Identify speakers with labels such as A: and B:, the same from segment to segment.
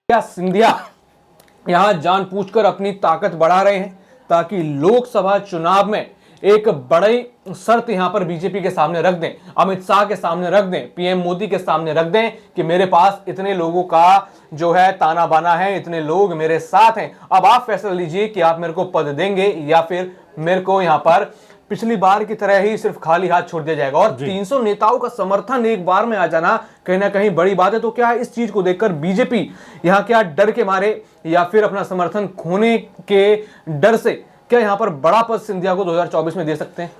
A: क्या सिंधिया यहां जानबूझकर अपनी ताकत बढ़ा रहे हैं ताकि लोकसभा चुनाव में एक बड़ी शर्त यहां पर बीजेपी के सामने रख दें, अमित शाह के सामने रख दें, पीएम मोदी के सामने रख दें कि मेरे पास इतने लोगों का जो है ताना बाना है, इतने लोग मेरे साथ हैं, अब आप फैसला लीजिए कि आप मेरे को पद देंगे या फिर मेरे को यहां पर पिछली बार की तरह ही सिर्फ खाली हाथ छोड़ दिया जाएगा। और 300 नेताओं का समर्थन एक बार में आ जाना कहीं ना कहीं बड़ी बात है। तो क्या इस चीज को देखकर बीजेपी यहां क्या डर के मारे या फिर अपना समर्थन खोने के डर से क्या यहां पर बड़ा पद सिंधिया को 2024 में दे सकते हैं?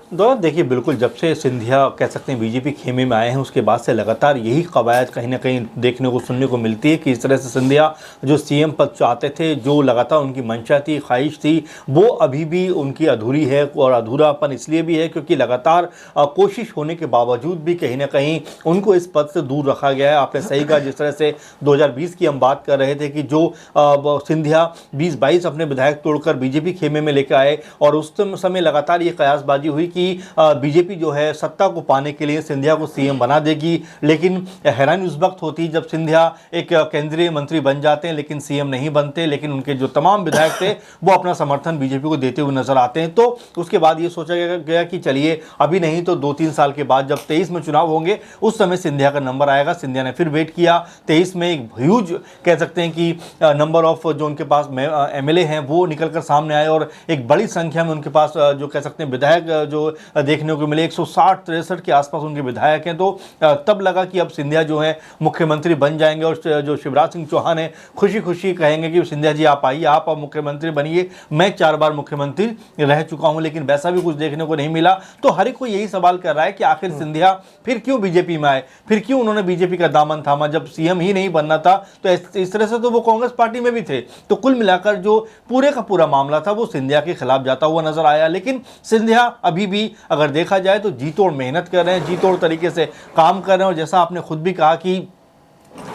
B: देखिए, बिल्कुल, जब से सिंधिया कह सकते हैं बीजेपी खेमे में आए हैं उसके बाद से लगातार यही कवायद कहीं ना कहीं देखने को सुनने को मिलती है कि इस तरह से सिंधिया जो सीएम पद चाहते थे, जो लगातार उनकी मंशा थी, ख्वाहिश थी, वो अभी भी उनकी अधूरी है। और अधूरापन इसलिए भी है क्योंकि लगातार कोशिश होने के बावजूद भी कहीं ना कहीं उनको इस पद से दूर रखा गया है। आपने सही कहा, जिस तरह से 2020 की हम बात कर रहे थे कि जो सिंधिया 2022 अपने विधायक तोड़कर बीजेपी खेमे में लेकर आए और उस समय लगातार ये कयासबाजी हुई कि बीजेपी जो है सत्ता को पाने के लिए सिंधिया को सीएम बना देगी। लेकिन हैरानी उस वक्त होती जब सिंधिया एक केंद्रीय मंत्री बन जाते हैं लेकिन सीएम नहीं बनते, लेकिन उनके जो तमाम विधायक थे वो अपना समर्थन बीजेपी को देते हुए नजर आते हैं। तो उसके बाद ये सोचा गया कि चलिए अभी नहीं तो 2-3 साल के बाद जब 23 में चुनाव होंगे उस समय सिंधिया का नंबर आएगा। सिंधिया ने फिर वेट किया। 23 में एक ह्यूज कह सकते हैं कि नंबर ऑफ जो उनके पास एमएलए हैं वो निकलकर सामने आए और एक बड़ी संख्या में उनके पास जो कह सकते हैं विधायक जो देखने को मिले, 160-163 के आसपास उनके विधायक हैं। तो तब लगा कि अब सिंधिया जो है मुख्यमंत्री बन जाएंगे और जो शिवराज सिंह चौहान है खुशी खुशी कहेंगे कि सिंधिया जी आप आइए, आप अब मुख्यमंत्री बनिए। मैं 4 बार मुख्यमंत्री रह चुका हूं लेकिन वैसा भी कुछ देखने को नहीं मिला। तो हर एक को यही सवाल कर रहा है कि आखिर सिंधिया फिर क्यों बीजेपी में आए, फिर क्यों उन्होंने बीजेपी का दामन थामा जब सीएम ही नहीं बनना था। तो इस तरह से तो वो कांग्रेस पार्टी में भी थे। तो कुल मिलाकर जो पूरे का पूरा मामला था वो सिंधिया के खिलाफ जाता हुआ नजर आया। लेकिन सिंधिया अभी भी अगर देखा जाए तो जी तोड़ मेहनत कर रहे हैं, जी तोड़ तरीके से काम कर रहे हैं। और जैसा आपने खुद भी कहा कि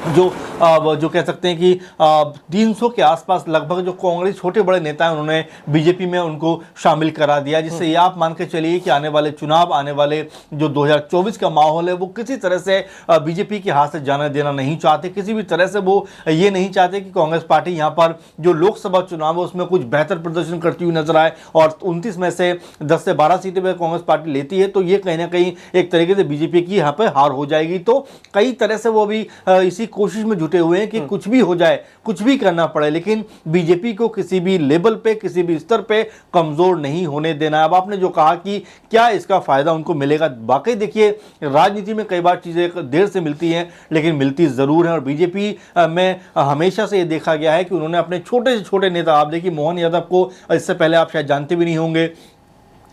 B: जो कह सकते हैं कि 300 के आसपास लगभग जो कांग्रेस छोटे बड़े नेता हैं उन्होंने बीजेपी में उनको शामिल करा दिया, जिससे ये आप मान के चलिए कि आने वाले चुनाव, आने वाले जो 2024 का माहौल है वो किसी तरह से बीजेपी के हाथ से जाने देना नहीं चाहते। किसी भी तरह से वो ये नहीं चाहते कि कांग्रेस पार्टी यहाँ पर जो लोकसभा चुनाव है उसमें कुछ बेहतर प्रदर्शन करती हुई नजर आए। और 29 में से 10 से 12 सीटें कांग्रेस पार्टी लेती है तो ये कहीं ना कहीं एक तरीके से बीजेपी की यहाँ पर हार हो जाएगी। तो कई तरह से वो भी इसी कोशिश में जुटे हुए हैं कि कुछ भी हो जाए, कुछ भी करना पड़े, लेकिन बीजेपी को किसी भी लेवल पे, किसी भी स्तर पे कमजोर नहीं होने देना। अब आपने जो कहा कि क्या इसका फायदा उनको मिलेगा, वाकई देखिए राजनीति में कई बार चीजें देर से मिलती हैं लेकिन मिलती जरूर है। और बीजेपी में हमेशा से ये देखा गया है कि उन्होंने अपने छोटे से छोटे नेता, आप देखिए मोहन यादव को इससे पहले आप शायद जानते भी नहीं होंगे,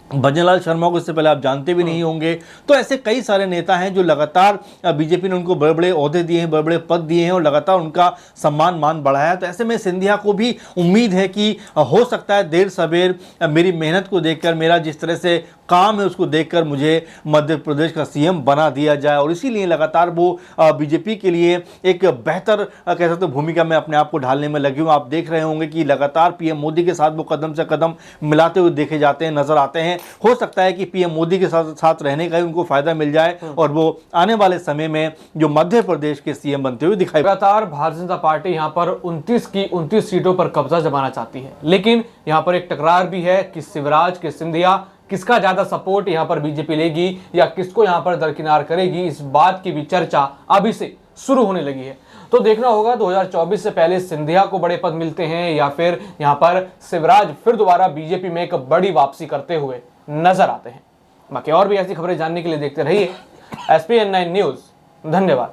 B: भजनलाल शर्मा को इससे पहले आप जानते भी नहीं होंगे। तो ऐसे कई सारे नेता हैं जो लगातार बीजेपी ने उनको बड़े बड़े ओहदे दिए हैं, बड़े बड़े पद दिए हैं और लगातार उनका सम्मान मान बढ़ाया। तो ऐसे में सिंधिया को भी उम्मीद है कि हो सकता है देर सवेर मेरी मेहनत को देखकर, मेरा जिस तरह से काम है उसको देखकर मुझे मध्य प्रदेश का सीएम बना दिया जाए। और इसीलिए लगातार वो बीजेपी के लिए एक बेहतर कह सकते भूमिका में अपने आप को ढालने में लगे हुए। आप देख रहे होंगे कि लगातार पीएम मोदी के साथ वो कदम से कदम मिलाते हुए देखे जाते हैं, नजर आते हैं। हो सकता है कि पीएम मोदी के साथ रहने का ही उनको फायदा मिल जाए और वो आने वाले समय में जो मध्य प्रदेश के सीएम बनते हुए दिखाई।
A: लगातार भारतीय जनता पार्टी यहां पर 29 की 29 सीटों पर कब्जा जमाना चाहती है, लेकिन यहां पर एक टकरार भी है कि शिवराज के सिंधिया किसका ज्यादा सपोर्ट यहां पर बीजेपी लेगी या किसको यहां पर दरकिनार करेगी, इस बात की भी चर्चा अभी से शुरू होने लगी है। तो देखना होगा 2024 से पहले सिंधिया को बड़े पद मिलते हैं या फिर यहां पर शिवराज फिर दोबारा बीजेपी में एक बड़ी वापसी करते हुए नजर आते हैं। बाकी और भी ऐसी खबरें जानने के लिए देखते रहिए SPN9 न्यूज। धन्यवाद।